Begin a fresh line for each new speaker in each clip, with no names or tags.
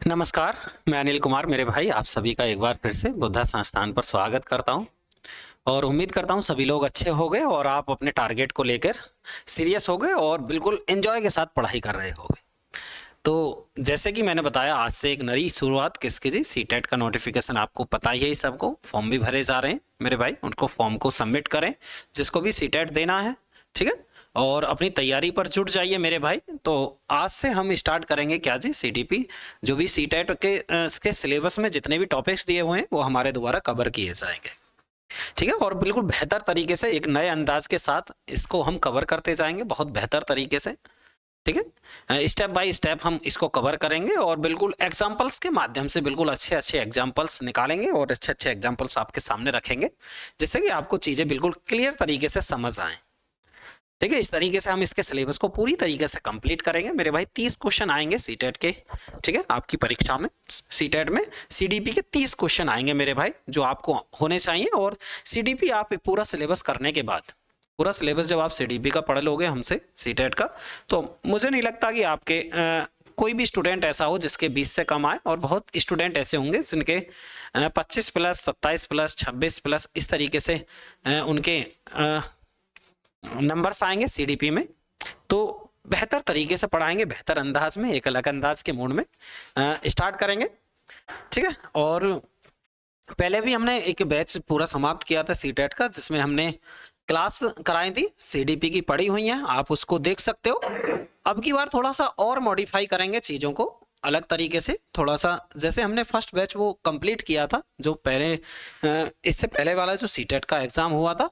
नमस्कार, मैं अनिल कुमार मेरे भाई आप सभी का एक बार फिर से बुद्धा संस्थान पर स्वागत करता हूं और उम्मीद करता हूं सभी लोग अच्छे हो गए और आप अपने टारगेट को लेकर सीरियस हो गए और बिल्कुल एंजॉय के साथ पढ़ाई कर रहे होगे। तो जैसे कि मैंने बताया आज से एक नई शुरुआत किसकी जी सीटेट का नोटिफिकेशन आपको पता ही है, सबको फॉर्म भी भरे जा रहे हैं मेरे भाई, उनको फॉर्म को सबमिट करें जिसको भी सीटेट देना है, ठीक है। और अपनी तैयारी पर जुट जाइए मेरे भाई। तो आज से हम स्टार्ट करेंगे क्या जी सीडीपी, जो भी सीटेट के सिलेबस में जितने भी टॉपिक्स दिए हुए हैं वो हमारे द्वारा कवर किए जाएंगे, ठीक है। और बिल्कुल बेहतर तरीके से एक नए अंदाज के साथ इसको हम कवर करते जाएंगे, बहुत बेहतर तरीके से, ठीक है। स्टेप बाय स्टेप हम इसको कवर करेंगे और बिल्कुल एग्जाम्पल्स के माध्यम से बिल्कुल अच्छे अच्छे एग्जाम्पल्स निकालेंगे और अच्छे अच्छे एग्जाम्पल्स आपके सामने रखेंगे जिससे कि आपको चीजें बिल्कुल क्लियर तरीके से समझ आए, ठीक है। इस तरीके से हम इसके सिलेबस को पूरी तरीके से कंप्लीट करेंगे मेरे भाई। 30 क्वेश्चन आएंगे सीटेट के, ठीक है। आपकी परीक्षा में सीटेट में सीडीपी के 30 क्वेश्चन आएंगे मेरे भाई जो आपको होने चाहिए। और सीडीपी आप पूरा सिलेबस करने के बाद, पूरा सिलेबस जब आप सीडीपी का पढ़ लोगे हमसे सीटेट का, तो मुझे नहीं लगता कि आपके कोई भी स्टूडेंट ऐसा हो जिसके 20 से कम आए। और बहुत स्टूडेंट ऐसे होंगे जिनके 25 प्लस 27 प्लस 26 प्लस इस तरीके से उनके नंबर्स आएंगे सीडीपी में। तो बेहतर तरीके से पढ़ाएंगे, बेहतर अंदाज में, एक अलग अंदाज के मूड में स्टार्ट करेंगे, ठीक है। और पहले भी हमने एक बैच पूरा समाप्त किया था सीटेट का जिसमें हमने क्लास कराई थी, सीडीपी की पढ़ी हुई है, आप उसको देख सकते हो। अब की बार थोड़ा सा और मॉडिफाई करेंगे चीज़ों को अलग तरीके से, थोड़ा सा जैसे हमने फर्स्ट बैच वो कंप्लीट किया था जो पहले इससे पहले वाला जो सीटेट का एग्जाम हुआ था,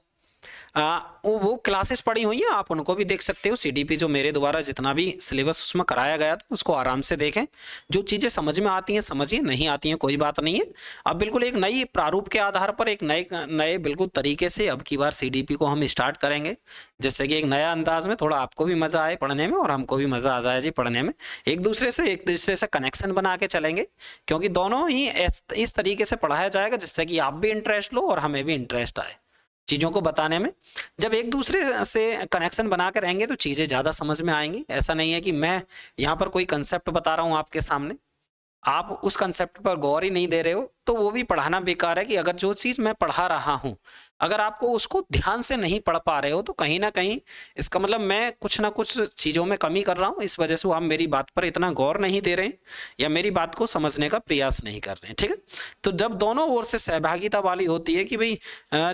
वो क्लासेस पढ़ी हुई हैं, आप उनको भी देख सकते हो। सीडीपी जो मेरे द्वारा जितना भी सिलेबस उसमें कराया गया था उसको आराम से देखें, जो चीज़ें समझ में आती हैं समझिए, नहीं आती हैं कोई बात नहीं है। अब बिल्कुल एक नई प्रारूप के आधार पर एक नए नए बिल्कुल तरीके से अब की बार सीडीपी को हम स्टार्ट करेंगे जिससे कि एक नया अंदाज में थोड़ा आपको भी मज़ा आए पढ़ने में और हमको भी मज़ा आ जाए जी पढ़ने में। एक दूसरे से कनेक्शन बना के चलेंगे क्योंकि दोनों ही इस तरीके से पढ़ाया जाएगा जिससे कि आप भी इंटरेस्ट लो और हमें भी इंटरेस्ट आए चीज़ों को बताने में। जब एक दूसरे से कनेक्शन बना कर रहेंगे तो चीज़ें ज़्यादा समझ में आएंगी। ऐसा नहीं है कि मैं यहाँ पर कोई कंसेप्ट बता रहा हूँ आपके सामने, आप उस कंसेप्ट पर गौर ही नहीं दे रहे हो तो वो भी पढ़ाना बेकार है। कि अगर जो चीज़ मैं पढ़ा रहा हूँ अगर आपको उसको ध्यान से नहीं पढ़ पा रहे हो तो कहीं ना कहीं इसका मतलब मैं कुछ ना कुछ चीज़ों में कमी कर रहा हूँ, इस वजह से आप मेरी बात पर इतना गौर नहीं दे रहे हैं या मेरी बात को समझने का प्रयास नहीं कर रहे हैं, ठीक है। तो जब दोनों ओर से सहभागिता वाली होती है कि भाई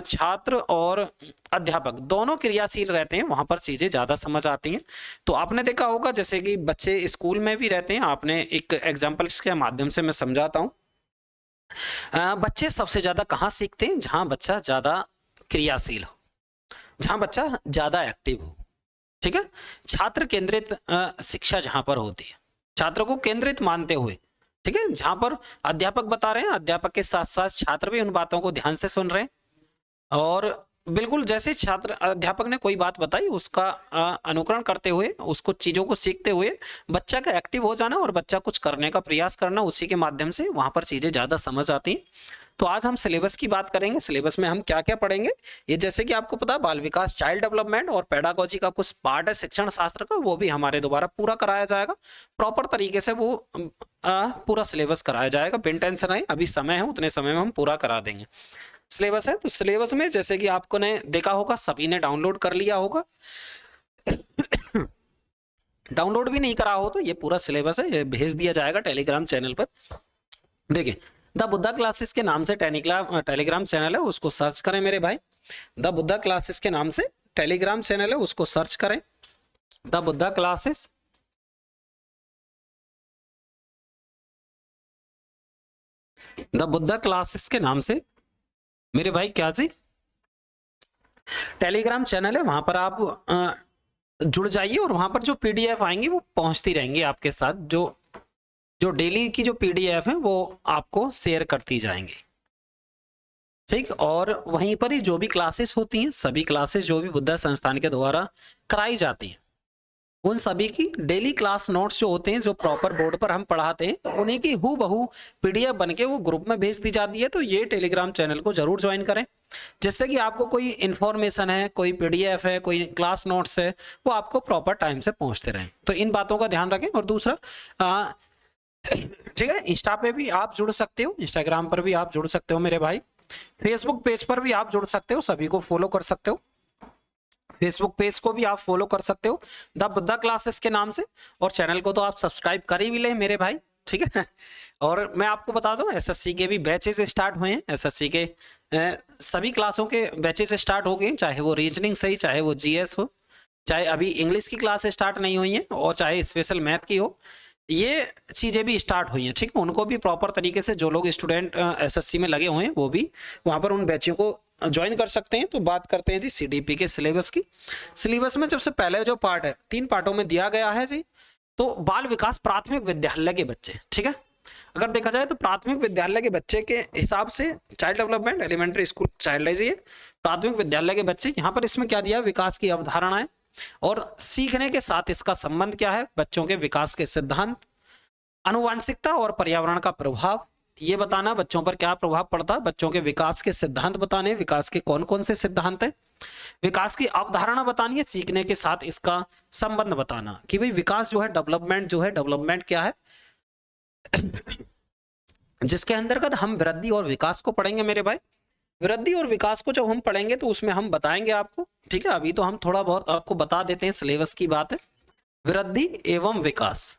छात्र और अध्यापक दोनों क्रियाशील रहते हैं, वहां पर चीज़ें ज़्यादा समझ आती हैं। तो आपने देखा होगा जैसे कि बच्चे स्कूल में भी रहते हैं, आपने एक एग्जाम्पल्स के माध्यम से मैं समझाता हूँ। बच्चे सबसे ज्यादा कहाँ सीखते हैं? जहां बच्चा ज्यादा क्रियाशील हो, जहां बच्चा ज्यादा एक्टिव हो, ठीक है। छात्र केंद्रित शिक्षा जहां पर होती है, छात्र को केंद्रित मानते हुए, ठीक है। जहां पर अध्यापक बता रहे हैं, अध्यापक के साथ साथ छात्र भी उन बातों को ध्यान से सुन रहे हैं और बिल्कुल जैसे छात्र अध्यापक ने कोई बात बताई उसका अनुकरण करते हुए, उसको चीज़ों को सीखते हुए बच्चा का एक्टिव हो जाना और बच्चा कुछ करने का प्रयास करना, उसी के माध्यम से वहाँ पर चीज़ें ज़्यादा समझ आती हैं। तो आज हम सिलेबस की बात करेंगे, सिलेबस में हम क्या क्या पढ़ेंगे। ये जैसे कि आपको पता बाल विकास चाइल्ड डेवलपमेंट और पेडागोजी का कुछ पार्ट है शिक्षण शास्त्र का, वो भी हमारे द्वारा पूरा कराया जाएगा प्रॉपर तरीके से। वो पूरा सिलेबस कराया जाएगा, बिन टेंशन रहे, अभी समय है उतने समय में हम पूरा करा देंगे। सिलेबस है तो सिलेबस में जैसे कि आपको ने देखा होगा, सभी ने डाउनलोड कर लिया होगा। डाउनलोड भी नहीं करा हो तो ये पूरा सिलेबस है, ये भेज दिया जाएगा टेलीग्राम चैनल पर। देखिए द बुद्धा क्लासेस के नाम से टेलीग्राम चैनल है, उसको सर्च करें मेरे भाई। द बुद्धा क्लासेस के नाम से टेलीग्राम चैनल है, उसको सर्च करें। The Buddha classes, the Buddha classes के नाम से मेरे भाई क्या जी टेलीग्राम चैनल है, वहां पर आप जुड़ जाइए और वहां पर जो पीडीएफ आएंगी वो पहुंचती रहेंगी आपके साथ। जो जो डेली की जो पीडीएफ है वो आपको शेयर करती जाएंगी, ठीक। और वहीं पर ही जो भी क्लासेस होती हैं, सभी क्लासेस जो भी बुद्धा संस्थान के द्वारा कराई जाती हैं, उन सभी की डेली क्लास नोट्स जो होते हैं, जो प्रॉपर बोर्ड पर हम पढ़ाते हैं, उन्हीं की हूबहू पीडीएफ बनके वो ग्रुप में भेज दी जाती है। तो ये टेलीग्राम चैनल को जरूर ज्वाइन करें जिससे कि आपको कोई इंफॉर्मेशन है, कोई पीडीएफ है, कोई क्लास नोट्स है, वो आपको प्रॉपर टाइम से पहुंचते रहें। तो इन बातों का ध्यान रखें। और दूसरा ठीक है। इंस्टा पे भी आप जुड़ सकते हो, इंस्टाग्राम पर भी आप जुड़ सकते हो मेरे भाई, फेसबुक पेज पर भी आप जुड़ सकते हो, सभी को फॉलो कर सकते हो। फेसबुक पेज को भी आप फॉलो कर सकते हो द बुद्धा क्लासेस के नाम से, और चैनल को तो आप सब्सक्राइब कर ही ले मेरे भाई, ठीक है। और मैं आपको बता दूं एसएससी के भी बैचेस स्टार्ट हुए हैं, एसएससी के सभी क्लासों के बैचेस स्टार्ट हो गए, चाहे वो रीजनिंग से ही, चाहे वो जीएस हो, चाहे अभी इंग्लिश की क्लास स्टार्ट नहीं हुई है, और चाहे स्पेशल मैथ की हो, ये चीज़ें भी स्टार्ट हुई हैं, ठीक है। उनको भी प्रॉपर तरीके से जो लोग स्टूडेंट एसएससी में लगे हुए हैं वो भी वहाँ पर उन बैचों को ज्वाइन कर सकते हैं। तो बात करते हैं जी सीडीपी के सिलेबस की। सिलेबस में सबसे पहले जो पार्ट है 3 पार्टों में दिया गया है जी, तो बाल विकास प्राथमिक विद्यालय के बच्चे, ठीक है। अगर देखा जाए तो प्राथमिक विद्यालय के बच्चे के हिसाब से child development elementary school child है प्राथमिक विद्यालय के बच्चे, यहाँ पर इसमें क्या दिया, विकास की अवधारणाएं और सीखने के साथ इसका संबंध क्या है, बच्चों के विकास के सिद्धांत, आनुवांशिकता और पर्यावरण का प्रभाव, ये बताना बच्चों पर क्या प्रभाव पड़ता है, बच्चों के विकास के सिद्धांत बताने, विकास के कौन कौन से सिद्धांत है, विकास की अवधारणा बतानी है, सीखने के साथ इसका संबंध बताना कि भाई विकास जो है, डेवलपमेंट जो है, डेवलपमेंट क्या है, जिसके अंतर्गत हम वृद्धि और विकास को पढ़ेंगे मेरे भाई। वृद्धि और विकास को जब हम पढ़ेंगे तो उसमें हम बताएंगे आपको, ठीक है। अभी तो हम थोड़ा बहुत आपको बता देते हैं, सिलेबस की बात है। वृद्धि एवं विकास,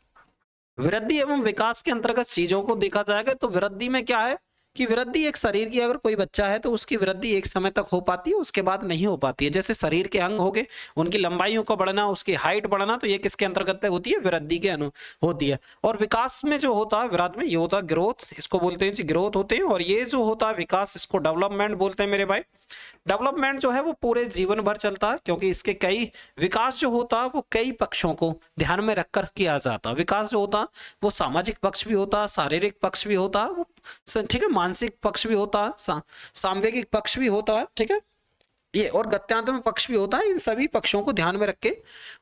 वृद्धि एवं विकास के अंतर्गत चीजों को देखा जाएगा तो वृद्धि में क्या है कि वृद्धि एक शरीर की, अगर कोई बच्चा है तो उसकी वृद्धि एक समय तक हो पाती है, उसके बाद नहीं हो पाती है। जैसे शरीर के अंग हो गए, उनकी लंबाइयों का बढ़ना, उसकी हाइट बढ़ना, तो ये किसके अंतर्गत होती है, वृद्धि के होती है। और विकास में जो होता है, विराट में ये होता है ग्रोथ, इसको बोलते हैं जी ग्रोथ होते हैं। और ये जो होता है विकास, इसको डेवलपमेंट बोलते हैं मेरे भाई। डेवलपमेंट जो है वो पूरे जीवन भर चलता है, क्योंकि इसके कई विकास जो होता है वो कई पक्षों को ध्यान में रखकर किया जाता है। विकास जो होता है वो सामाजिक पक्ष भी होता है, शारीरिक पक्ष भी होता है, वो ठीक है, मानसिक पक्ष भी होता है, सांवेगिक पक्ष भी होता है, ठीक है, ये और गत्यात्मक पक्ष भी होता है। इन सभी पक्षों को ध्यान में रख के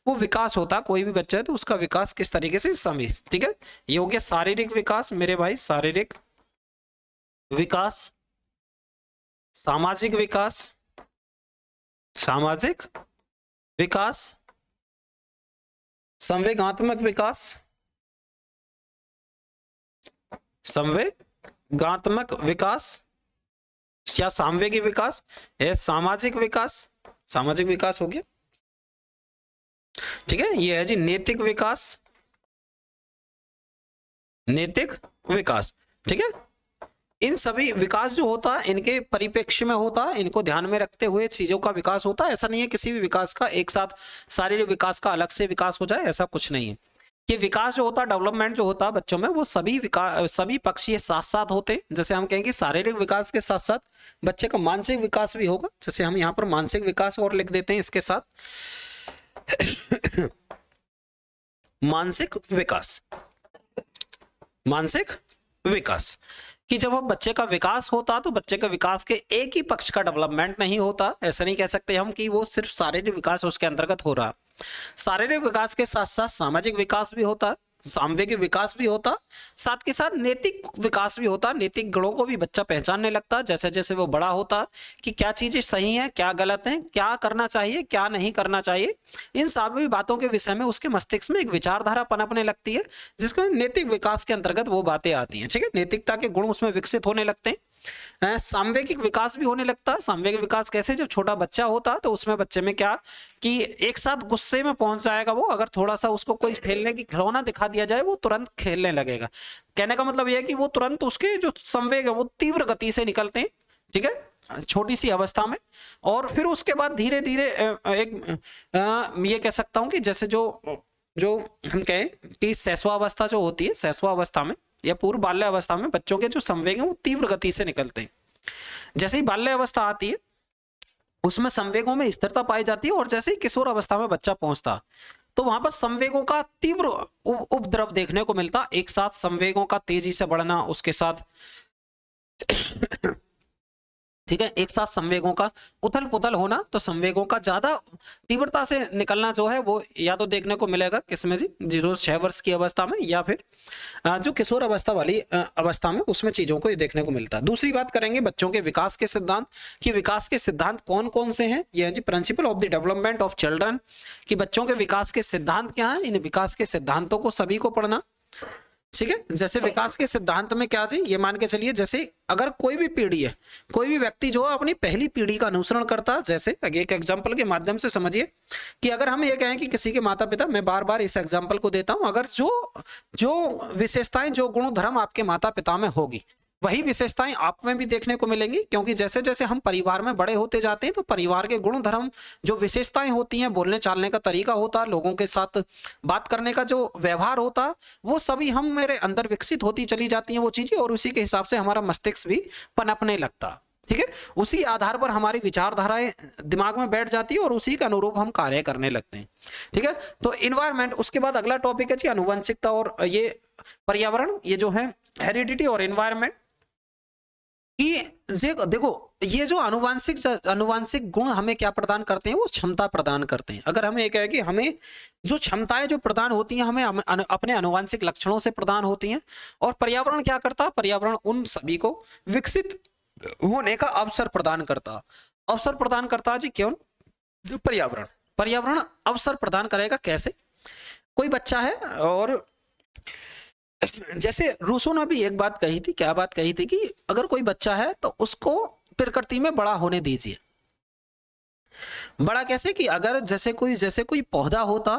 वो विकास होता है। कोई भी बच्चा है तो उसका विकास किस तरीके से समय, ठीक है। ये हो गया शारीरिक विकास मेरे भाई, शारीरिक विकास, सामाजिक विकास, सामाजिक विकास, संवेगात्मक विकास, संवेगात्मक विकास या सामवेगी विकास है, सामाजिक विकास, सामाजिक विकास हो गया, ठीक है। ये है जी नैतिक विकास, नैतिक विकास, ठीक है। इन सभी विकास जो होता है इनके परिप्रेक्ष्य में होता है, इनको ध्यान में रखते हुए चीजों का विकास होता है। ऐसा नहीं है किसी भी विकास का एक साथ शारीरिक विकास का अलग से विकास हो जाए, ऐसा कुछ नहीं है। कि विकास जो होता है, डेवलपमेंट जो होता है बच्चों में, वो सभी विकास, सभी पक्ष ये साथ साथ होते हैं। जैसे हम कहेंगे शारीरिक विकास के साथ साथ बच्चे का मानसिक विकास भी होगा, जैसे हम यहाँ पर मानसिक विकास और लिख देते हैं इसके साथ मानसिक विकास, मानसिक विकास कि जब हम बच्चे का विकास होता तो बच्चे का विकास के एक ही पक्ष का डेवलपमेंट नहीं होता। ऐसा नहीं कह सकते हम कि वो सिर्फ शारीरिक विकास उसके अंतर्गत हो रहा। शारीरिक विकास के साथ साथ सामाजिक विकास भी होता है, सामवेगिक विकास भी होता, साथ के साथ नैतिक विकास भी होता। नैतिक गुणों को भी बच्चा पहचानने लगता जैसे जैसे वो बड़ा होता, कि क्या चीजें सही हैं, क्या गलत हैं, क्या करना चाहिए, क्या नहीं करना चाहिए। इन सभी बातों के विषय में उसके मस्तिष्क में एक विचारधारा पनपने लगती है, जिसको नैतिक विकास के अंतर्गत वो बातें आती हैं, ठीक है। नैतिकता के गुण उसमें विकसित होने लगते हैं। सामवेगिक विकास भी होने लगता है। सामवेगिक विकास कैसे, जब छोटा बच्चा होता है तो उसमें बच्चे में क्या कि एक साथ गुस्से में पहुंच जाएगा वो, अगर थोड़ा सा उसको कोई खेलने की खिलौना दिखा दिया जाए वो तुरंत खेलने लगेगा। कहने का मतलब यह है कि वो तुरंत उसके जो संवेग है वो तीव्र गति से निकलते हैं, ठीक है, छोटी सी अवस्था में। और फिर उसके बाद धीरे धीरे ये कह सकता हूं कि जैसे जो हम कहें कि शैशवावस्था जो होती है, शैशवावस्था में या पूर्व बाल्य अवस्था में बच्चों के जो संवेग हैं वो तीव्र गति से निकलते हैं। जैसे ही बाल्य अवस्था आती है उसमें संवेगों में स्थिरता पाई जाती है, और जैसे ही किशोर अवस्था में बच्चा पहुंचता तो वहां पर संवेगों का तीव्र उपद्रव देखने को मिलता। एक साथ संवेगों का तेजी से बढ़ना, उसके साथ ठीक है, एक साथ संवेगों का उथल पुथल होना, तो संवेगों का ज्यादा तीव्रता से निकलना जो है वो या तो देखने को मिलेगा किसमें जी, जो 6 वर्ष की अवस्था में, या फिर जो किशोर अवस्था वाली अवस्था में, उसमें चीजों को ये देखने को मिलता है। दूसरी बात करेंगे बच्चों के विकास के सिद्धांत, कि विकास के सिद्धांत कौन कौन से हैं। ये है जी principle of the development of children, कि बच्चों के विकास के सिद्धांत क्या है। इन विकास के सिद्धांतों को सभी को पढ़ना। ठीक है। जैसे विकास के सिद्धांत में क्या जी, ये मान के चलिए जैसे अगर कोई भी पीढ़ी है, कोई भी व्यक्ति जो अपनी पहली पीढ़ी का अनुसरण करता है, जैसे एक एग्जांपल के माध्यम से समझिए कि अगर हम ये कहें कि किसी के माता पिता, मैं बार बार इस एग्जांपल को देता हूं, अगर जो जो विशेषताएं, जो गुण धर्म आपके माता पिता में होगी, वही विशेषताएं आप में भी देखने को मिलेंगी। क्योंकि जैसे जैसे हम परिवार में बड़े होते जाते हैं तो परिवार के गुण धर्म, जो विशेषताएं होती हैं, बोलने चालने का तरीका होता है, लोगों के साथ बात करने का जो व्यवहार होता है, वो सभी हम मेरे अंदर विकसित होती चली जाती हैं वो चीजें, और उसी के हिसाब से हमारा मस्तिष्क भी पनपने लगता है। ठीक है, उसी आधार पर हमारी विचारधाराएं दिमाग में बैठ जाती है और उसी के अनुरूप हम कार्य करने लगते हैं। ठीक है, तो इन्वायरमेंट, उसके बाद अगला टॉपिक है जी आनुवंशिकता और ये पर्यावरण, ये जो है हेरिडिटी और इन्वायरमेंट कि देखो, ये जो अनुवांशिक गुण हमें क्या प्रदान करते हैं, वो क्षमता प्रदान करते हैं। अगर हमें एक है कि हमें जो क्षमताएं जो प्रदान होती हैं, हमें अपने अनुवांशिक लक्षणों से प्रदान होती हैं। और पर्यावरण क्या करता है, पर्यावरण उन सभी को विकसित होने का अवसर प्रदान करता, अवसर प्रदान करता है जी। क्यों? पर्यावरण अवसर प्रदान करेगा। कैसे? कोई बच्चा है और जैसे रूसो ने भी एक बात कही थी, क्या बात कही थी कि अगर कोई बच्चा है तो उसको प्रकृति में बड़ा होने दीजिए। बड़ा कैसे? कि अगर जैसे कोई पौधा होता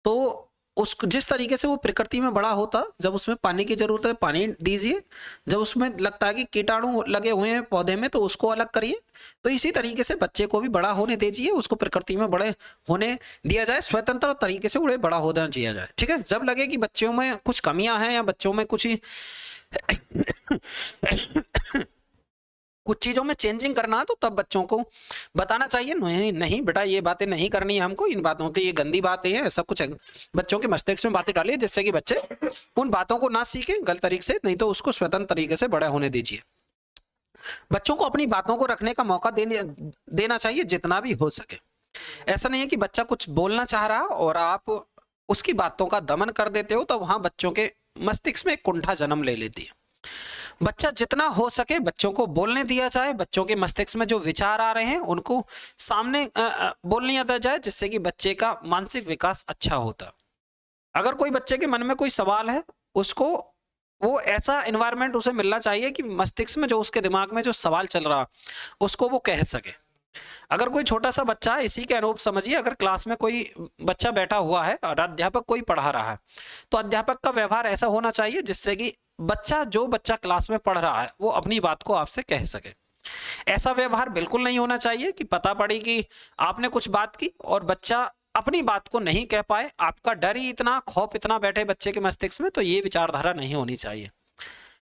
तो उसको जिस तरीके से वो प्रकृति में बड़ा होता, जब उसमें पानी की जरूरत है पानी दीजिए, जब उसमें लगता है कि कीटाणु लगे हुए हैं पौधे में तो उसको अलग करिए। तो इसी तरीके से बच्चे को भी बड़ा होने दीजिए, उसको प्रकृति में बड़े होने दिया जाए, स्वतंत्र तरीके से उन्हें बड़ा होने दिया जाए। ठीक है, जब लगे कि बच्चों में कुछ कमियां हैं या बच्चों में कुछ चीजों में चेंजिंग करना है तो तब बच्चों को बताना चाहिए, नहीं बेटा ये बातें नहीं करनी है हमको, इन बातों की ये गंदी बातें हैं, ऐसा कुछ बच्चों के मस्तिष्क में बातें डालिए जिससे कि बच्चे उन बातों को ना सीखें गलत तरीके से, नहीं तो उसको स्वतंत्र तरीके से बड़ा होने दीजिए। बच्चों को अपनी बातों को रखने का मौका देना चाहिए जितना भी हो सके। ऐसा नहीं है कि बच्चा कुछ बोलना चाह रहा और आप उसकी बातों का दमन कर देते हो, तो वहां बच्चों के मस्तिष्क में कुंठा जन्म ले लेती है। बच्चा जितना हो सके बच्चों को बोलने दिया जाए, बच्चों के मस्तिष्क में जो विचार आ रहे हैं उनको सामने बोलने दिया जाए, जिससे कि बच्चे का मानसिक विकास अच्छा होता। अगर कोई बच्चे के मन में कोई सवाल है, उसको वो ऐसा एनवायरनमेंट उसे मिलना चाहिए कि मस्तिष्क में जो उसके दिमाग में जो सवाल चल रहा उसको वो कह सके। अगर कोई छोटा सा बच्चा है, इसी के अनुरूप समझिए, अगर क्लास में कोई बच्चा बैठा हुआ है और अध्यापक कोई पढ़ा रहा है, तो अध्यापक का व्यवहार ऐसा होना चाहिए जिससे कि जो बच्चा क्लास में पढ़ रहा है वो अपनी बात को आपसे कह सके। ऐसा व्यवहार बिल्कुल नहीं होना चाहिए कि पता पड़ी कि आपने कुछ बात की और बच्चा अपनी बात को नहीं कह पाए, आपका डर ही इतना, खौफ इतना बैठे बच्चे के मस्तिष्क में, तो ये विचारधारा नहीं होनी चाहिए।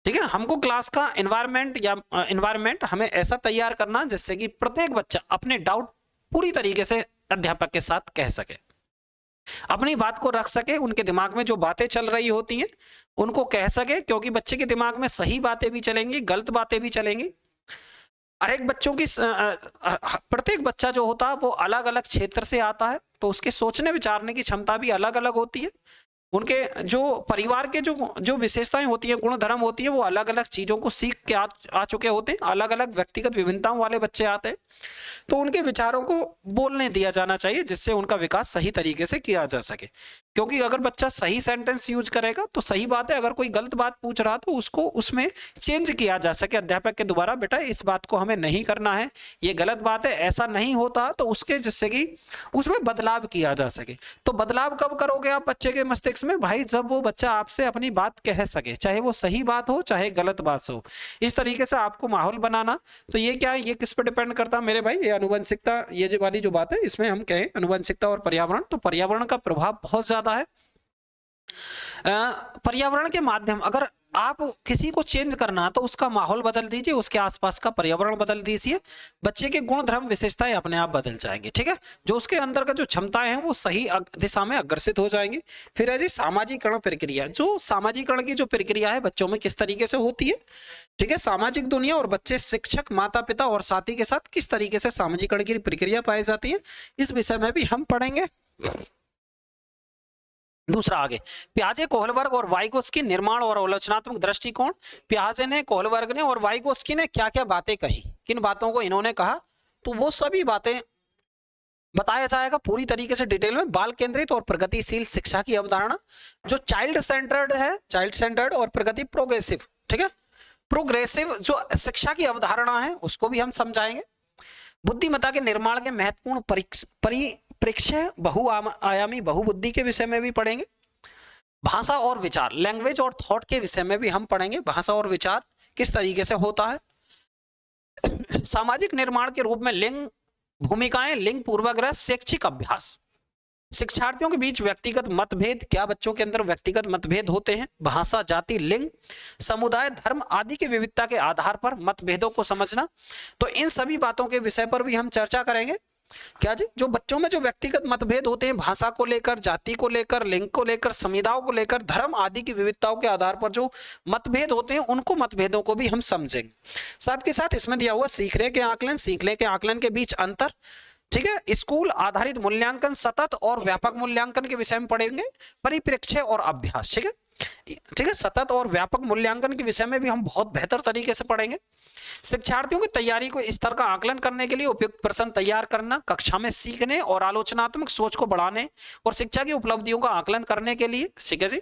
ठीक है, हमको क्लास का एनवायरनमेंट हमें ऐसा तैयार करना जिससे कि प्रत्येक बच्चा अपने डाउट पूरी तरीके से अध्यापक के साथ कह सके, अपनी बात को रख सके, उनके दिमाग में जो बातें चल रही होती हैं उनको कह सके। क्योंकि बच्चे के दिमाग में सही बातें भी चलेंगी, गलत बातें भी चलेंगी। हर एक बच्चों की प्रत्येक बच्चा जो होता है वो अलग अलग क्षेत्र से आता है, तो उसके सोचने विचारने की क्षमता भी अलग अलग होती है। उनके जो परिवार के जो विशेषताएं होती है, गुण धर्म होती है, वो अलग अलग चीजों को सीख के आ चुके होते हैं। अलग अलग व्यक्तिगत विभिन्नताओं वाले बच्चे आते हैं, तो उनके विचारों को बोलने दिया जाना चाहिए जिससे उनका विकास सही तरीके से किया जा सके। क्योंकि अगर बच्चा सही सेंटेंस यूज करेगा तो सही बात है, अगर कोई गलत बात पूछ रहा तो उसको उसमें चेंज किया जा सके अध्यापक के द्वारा, बेटा इस बात को हमें नहीं करना है, ये गलत बात है, ऐसा नहीं होता, तो उसके जिससे कि उसमें बदलाव किया जा सके। तो बदलाव कब करोगे आप बच्चे के मस्तिष्क में? भाई जब वो बच्चा आपसे अपनी बात कह सके, चाहे वो सही बात हो चाहे गलत बात हो। इस तरीके से आपको माहौल बनाना, तो ये क्या है, ये किस पर डिपेंड करता है मेरे भाई? ये अनुवंशिकता, ये वाली जो बात है, इसमें हम कहें अनुवंशिकता और पर्यावरण, तो पर्यावरण का प्रभाव बहुत ज्यादा है। पर्यावरण के माध्यम, अगर आप किसी को चेंज करना तो उसका माहौल बदल दीजिए, उसके आसपास का पर्यावरण बदल दीजिए, बच्चे के गुण धर्म विशेषताएं अपने आप बदल जाएंगे। ठीक है, जो उसके अंदर का जो क्षमताएं हैं वो सही दिशा में अग्रसित हो जाएंगी। फिर है जी सामाजिकरण प्रक्रिया। जो सामाजिकरण की जो प्रक्रिया है बच्चों में किस तरीके से होती है, ठीक है, सामाजिक दुनिया और बच्चे, शिक्षक, माता पिता और साथी के साथ किस तरीके से सामाजिकरण की प्रक्रिया पाई जाती है, इस विषय में भी हम पढ़ेंगे। दूसरा आगे, पियाजे, कोहलबर्ग और वाइगोत्स्की निर्माण और आलोचनात्मक दृष्टिकोण। पियाजे ने, कोहलबर्ग ने और वाइगोत्स्की ने क्या क्या बातें कही, किन बातों को इन्होंने कहा, तो वो सभी बातें बताया जाएगा पूरी तरीके से डिटेल में। बाल केंद्रित और प्रगतिशील शिक्षा की अवधारणा, जो चाइल्ड सेंटर्ड है, चाइल्ड सेंटर्ड और प्रगति प्रोग्रेसिव, ठीक है, प्रोग्रेसिव जो शिक्षा की अवधारणा है उसको भी हम समझाएंगे। बुद्धिमत्ता के निर्माण के महत्वपूर्ण परिप्रेक्ष्य बहुआयामी बहुबुद्धि के विषय में भी पढ़ेंगे। भाषा और विचार, लैंग्वेज और थॉट के विषय में भी हम पढ़ेंगे, भाषा और विचार किस तरीके से होता है। सामाजिक निर्माण के रूप में लिंग भूमिकाएं, लिंग पूर्वाग्रह, शैक्षिक अभ्यास, शिक्षार्थियों के बीच व्यक्तिगत मतभेद, क्या बच्चों के अंदर व्यक्तिगत मतभेद होते हैं, भाषा, जाति, लिंग, समुदाय, धर्म आदि की विविधता के आधार पर मतभेदों को समझना। तो इन सभी बातों के विषय पर भी हम चर्चा करेंगे। क्या जी, जो बच्चों में जो व्यक्तिगत मतभेद होते हैं भाषा को लेकर, जाति को लेकर, लिंग को लेकर, समुदायों को लेकर, धर्म आदि की विविधताओं के आधार पर जो मतभेद होते हैं उनको मतभेदों को भी हम समझेंगे। साथ के साथ इसमें दिया हुआ सीखने के आकलन, सीखने के आकलन के बीच अंतर, ठीक है, स्कूल आधारित मूल्यांकन, सतत और व्यापक मूल्यांकन के विषय में पढ़ेंगे, परिप्रेक्ष्य और अभ्यास, ठीक है, ठीक है, सतत और व्यापक मूल्यांकन के विषय में भी हम बहुत बेहतर तरीके से पढ़ेंगे। शिक्षार्थियों की तैयारी को स्तर का आकलन करने के लिए उपयुक्त प्रश्न तैयार करना, कक्षा में सीखने और आलोचनात्मक सोच को बढ़ाने और शिक्षा की उपलब्धियों का आकलन करने के लिए, ठीक है जी।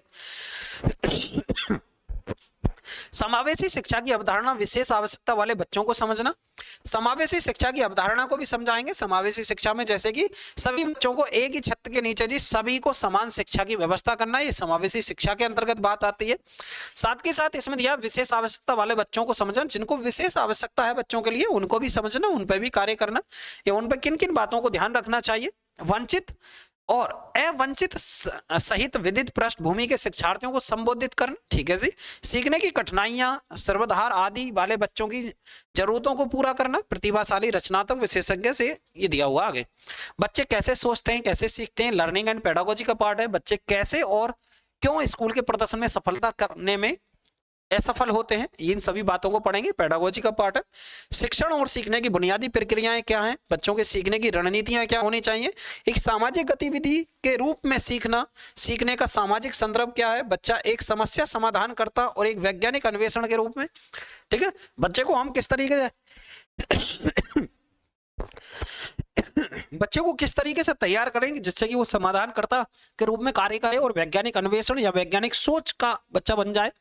समावेशी शिक्षा की अवधारणा, विशेष आवश्यकता वाले बच्चों को समझना, समावेशी शिक्षा की अवधारणा को भी समझाएंगे। समावेशी शिक्षा में जैसे कि सभी बच्चों को एक ही छत के नीचे जी सभी को समान शिक्षा की व्यवस्था करना, ये समावेशी शिक्षा के अंतर्गत बात आती है। साथ के साथ इसमें दिया विशेष आवश्यकता वाले बच्चों को समझना, जिनको विशेष आवश्यकता है बच्चों के लिए उनको भी समझना, उन पर भी कार्य करना, या उन पर किन किन बातों को ध्यान रखना चाहिए। वंचित और अवंचित सहित विदित पृष्ठभूमि के शिक्षार्थियों को संबोधित करना, ठीक है जी। सीखने की कठिनाइयां, सर्वधार आदि वाले बच्चों की जरूरतों को पूरा करना, प्रतिभाशाली रचनात्मक विशेषज्ञ से ये दिया हुआ आगे। बच्चे कैसे सोचते हैं, कैसे सीखते हैं, लर्निंग एंड पेडागोजी का पार्ट है। बच्चे कैसे और क्यों स्कूल के प्रदर्शन में सफलता करने में असफल होते हैं, इन सभी बातों को पढ़ेंगे, पेडागोजी का पार्ट है। शिक्षण और सीखने की बुनियादी प्रक्रियाएं क्या हैं, बच्चों के सीखने की रणनीतियां क्या होनी चाहिए, एक सामाजिक गतिविधि के रूप में सीखना, सीखने का सामाजिक संदर्भ क्या है, बच्चा एक समस्या समाधान करता और एक वैज्ञानिक अन्वेषण के रूप में, ठीक है, बच्चे को हम किस तरीके से बच्चे को किस तरीके से तैयार करेंगे जिससे कि वो समाधानकर्ता के रूप में कार्य करे और वैज्ञानिक अन्वेषण या वैज्ञानिक सोच का बच्चा बन जाए।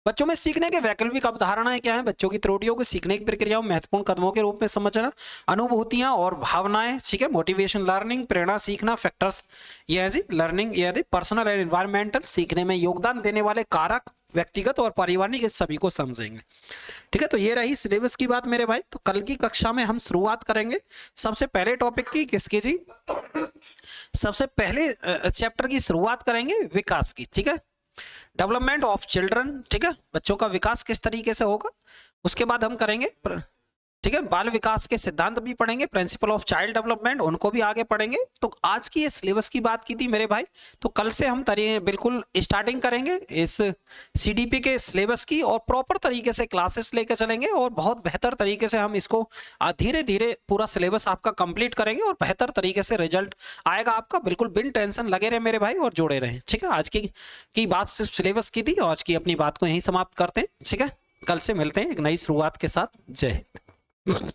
बच्चों में सीखने के वैकल्पिक अवधारणाएं क्या हैं, बच्चों की त्रुटियों को सीखने की प्रक्रिया में महत्वपूर्ण कदमों के रूप में समझना, अनुभूतियां और भावनाएं, ठीक है, मोटिवेशन लर्निंग, प्रेरणा सीखना, फैक्टर्स ये है जी लर्निंग, ये पर्सनल एंड एनवायरमेंटल, सीखने में योगदान देने वाले कारक व्यक्तिगत और पारिवारिक, इस सभी को समझेंगे। ठीक है, तो ये रही सिलेबस की बात मेरे भाई। तो कल की कक्षा में हम शुरुआत करेंगे सबसे पहले टॉपिक की, किसकी जी, सबसे पहले चैप्टर की शुरुआत करेंगे विकास की, ठीक है, डेवलपमेंट ऑफ चिल्ड्रन, ठीक है, बच्चों का विकास किस तरीके से होगा। उसके बाद हम करेंगे, ठीक है, बाल विकास के सिद्धांत भी पढ़ेंगे, प्रिंसिपल ऑफ चाइल्ड डेवलपमेंट, उनको भी आगे पढ़ेंगे। तो आज की ये सिलेबस की बात की थी मेरे भाई, तो कल से हम बिल्कुल स्टार्टिंग करेंगे इस सीडीपी के सिलेबस की और प्रॉपर तरीके से क्लासेस लेकर चलेंगे और बहुत बेहतर तरीके से हम इसको धीरे धीरे पूरा सिलेबस आपका कंप्लीट करेंगे और बेहतर तरीके से रिजल्ट आएगा आपका। बिल्कुल बिन टेंशन लगे रहे मेरे भाई और जुड़े रहे, ठीक है। आज की बात सिर्फ सिलेबस की थी, आज की अपनी बात को यहीं समाप्त करते हैं, ठीक है। कल से मिलते हैं एक नई शुरुआत के साथ। जय हिंद।